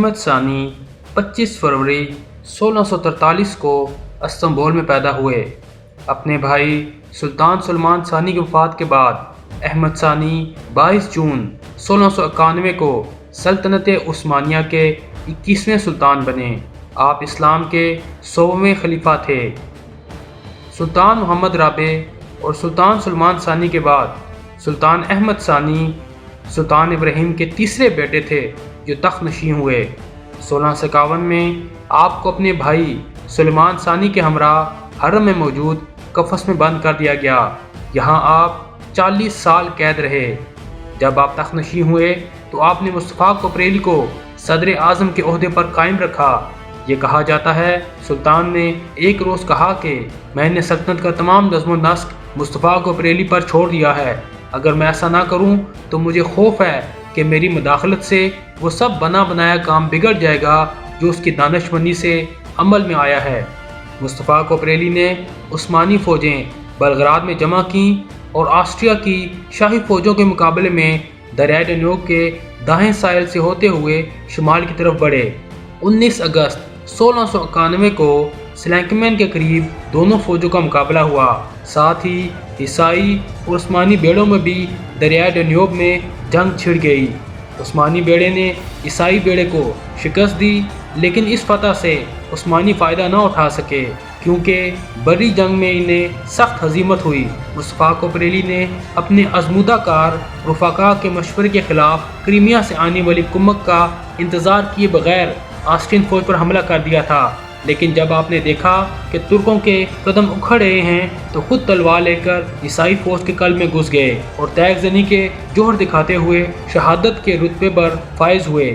احمد ثانی 25 فروری 1643 کو استنبول میں پیدا ہوئے۔ اپنے بھائی سلطان سلمان ثانی کی وفات کے بعد احمد ثانی 22 جون 1691 کو سلطنت عثمانیہ کے 21ویں سلطان بنے۔ آپ اسلام کے 100ویں خلیفہ تھے۔ سلطان محمد رابع اور سلطان سلمان ثانی کے بعد سلطان احمد ثانی سلطان ابراہیم کے تیسرے بیٹے تھے جو تخت نشین ہوئے۔ 1651 میں آپ کو اپنے بھائی سلمان ثانی کے ہمراہ حرم میں موجود قفس میں بند کر دیا گیا۔ یہاں آپ 40 سال قید رہے۔ جب آپ تخت نشین ہوئے تو آپ نے مصطفیٰ کوپریلی کو صدر اعظم کے عہدے پر قائم رکھا۔ یہ کہا جاتا ہے سلطان نے ایک روز کہا کہ میں نے سلطنت کا تمام نظم و نسق مصطفیٰ کوپریلی پر چھوڑ دیا ہے۔ اگر میں ایسا نہ کروں تو مجھے خوف ہے کہ میری مداخلت سے وہ سب بنا بنایا کام بگڑ جائے گا جو اس کی دانش مندی سے عمل میں آیا ہے۔ مصطفیٰ کوپریلی نے عثمانی فوجیں بلغراد میں جمع کیں اور آسٹریا کی شاہی فوجوں کے مقابلے میں دریائے ڈنیوب کے دائیں ساحل سے ہوتے ہوئے شمال کی طرف بڑھے۔ 19 اگست 1691 کو سلینکمین کے قریب دونوں فوجوں کا مقابلہ ہوا۔ ساتھ ہی عیسائی اور عثمانی بیڑوں میں بھی دریائے ڈنیوب میں جنگ چھڑ گئی۔ عثمانی بیڑے نے عیسائی بیڑے کو شکست دی، لیکن اس فتح سے عثمانی فائدہ نہ اٹھا سکے کیونکہ بری جنگ میں انہیں سخت ہزیمت ہوئی۔ مصطفیٰ کوپریلی نے اپنے ازمودہ کار رفقا کے مشورے کے خلاف کریمیا سے آنے والی کمک کا انتظار کیے بغیر آسٹرین فوج پر حملہ کر دیا تھا، لیکن جب آپ نے دیکھا کہ ترکوں کے قدم اکھڑ رہے ہیں تو خود تلوار لے کر عیسائی فوج کے قلب میں گھس گئے اور تیغ زنی کے جوہر دکھاتے ہوئے شہادت کے رتبے پر فائز ہوئے۔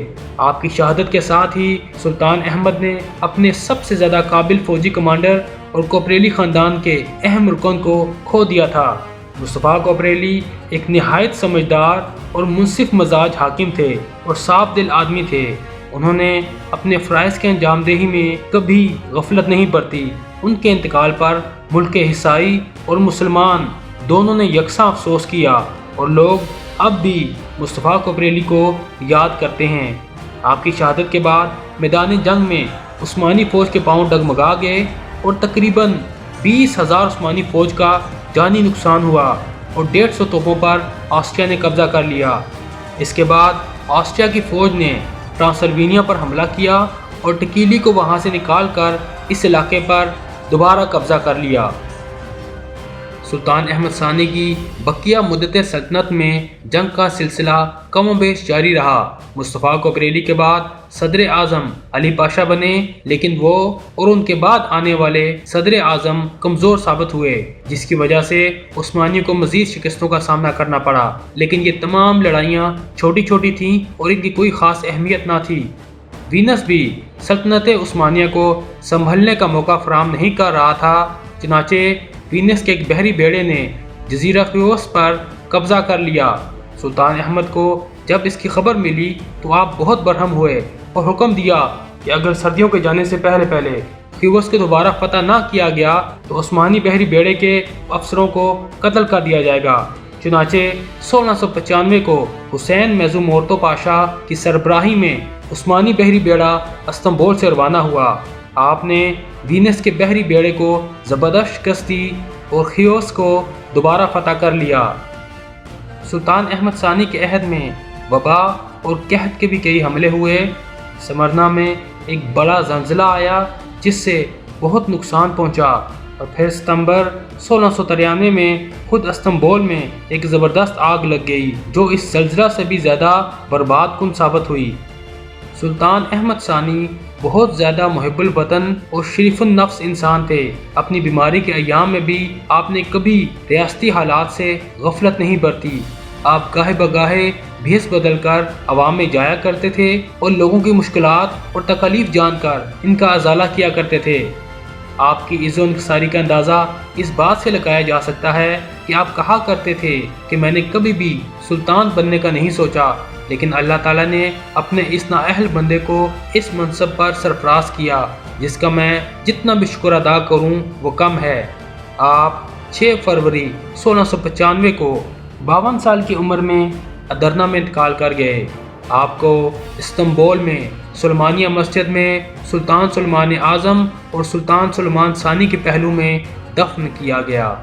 آپ کی شہادت کے ساتھ ہی سلطان احمد نے اپنے سب سے زیادہ قابل فوجی کمانڈر اور کوپریلی خاندان کے اہم رکن کو کھو دیا تھا۔ مصطفیٰ کوپریلی ایک نہایت سمجھدار اور منصف مزاج حاکم تھے اور صاف دل آدمی تھے۔ انہوں نے اپنے فرائض کے انجام دہی میں کبھی غفلت نہیں برتی۔ ان کے انتقال پر ملک کے عیسائی اور مسلمان دونوں نے یکساں افسوس کیا اور لوگ اب بھی مصطفیٰ کوپریلی کو یاد کرتے ہیں۔ آپ کی شہادت کے بعد میدان جنگ میں عثمانی فوج کے پاؤں ڈگمگا گئے اور تقریباً 20,000 عثمانی فوج کا جانی نقصان ہوا اور 150 توپوں پر آسٹریا نے قبضہ کر لیا۔ اس کے بعد آسٹریا کی فوج نے ٹرانسلوینیا پر حملہ کیا اور ٹکیلی کو وہاں سے نکال کر اس علاقے پر دوبارہ قبضہ کر لیا۔ سلطان احمد ثانی کی بقیہ مدت سلطنت میں جنگ کا سلسلہ کم و بیش جاری رہا۔ مصطفیٰ کوپریلی کے بعد صدر اعظم علی پاشا بنے، لیکن وہ اور ان کے بعد آنے والے صدر اعظم کمزور ثابت ہوئے، جس کی وجہ سے عثمانیوں کو مزید شکستوں کا سامنا کرنا پڑا۔ لیکن یہ تمام لڑائیاں چھوٹی چھوٹی تھیں اور ان کی کوئی خاص اہمیت نہ تھی۔ وینس بھی سلطنت عثمانیہ کو سنبھلنے کا موقع فراہم نہیں کر رہا تھا، چنانچہ وینس کے ایک بحری بیڑے نے جزیرہ خیوس پر قبضہ کر لیا۔ سلطان احمد کو جب اس کی خبر ملی تو آپ بہت برہم ہوئے اور حکم دیا کہ اگر سردیوں کے جانے سے پہلے خیوس کے دوبارہ فتح نہ کیا گیا تو عثمانی بحری بیڑے کے افسروں کو قتل کر دیا جائے گا۔ چنانچہ 1695 کو حسین میزو مورتو پاشا کی سربراہی میں عثمانی بحری بیڑا استنبول سے روانہ ہوا۔ آپ نے وینس کے بحری بیڑے کو زبردست شکست دی اور خیوس کو دوبارہ فتح کر لیا۔ سلطان احمد ثانی کے عہد میں وبا اور قحط کے بھی کئی حملے ہوئے۔ سمرنا میں ایک بڑا زلزلہ آیا جس سے بہت نقصان پہنچا، اور پھر ستمبر 1693 میں خود استنبول میں ایک زبردست آگ لگ گئی جو اس زلزلہ سے بھی زیادہ برباد کن ثابت ہوئی۔ سلطان احمد ثانی بہت زیادہ محب الوطن اور شریف النفس انسان تھے۔ اپنی بیماری کے ایام میں بھی آپ نے کبھی ریاستی حالات سے غفلت نہیں برتی۔ آپ گاہے بگاہے بھیس بدل کر عوام میں جایا کرتے تھے اور لوگوں کی مشکلات اور تکالیف جان کر ان کا ازالہ کیا کرتے تھے۔ آپ کی عز و انکساری کا اندازہ اس بات سے لگایا جا سکتا ہے کہ آپ کہا کرتے تھے کہ میں نے کبھی بھی سلطان بننے کا نہیں سوچا، لیکن اللہ تعالیٰ نے اپنے اس نااہل بندے کو اس منصب پر سرفراز کیا جس کا میں جتنا بھی شکر ادا کروں وہ کم ہے۔ آپ 6 فروری 1695 کو 52 سال کی عمر میں ادرنا میں انتقال کر گئے۔ آپ کو استنبول میں سلیمانیہ مسجد میں سلطان سلمان اعظم اور سلطان سلمان ثانی کے پہلو میں دفن کیا گیا۔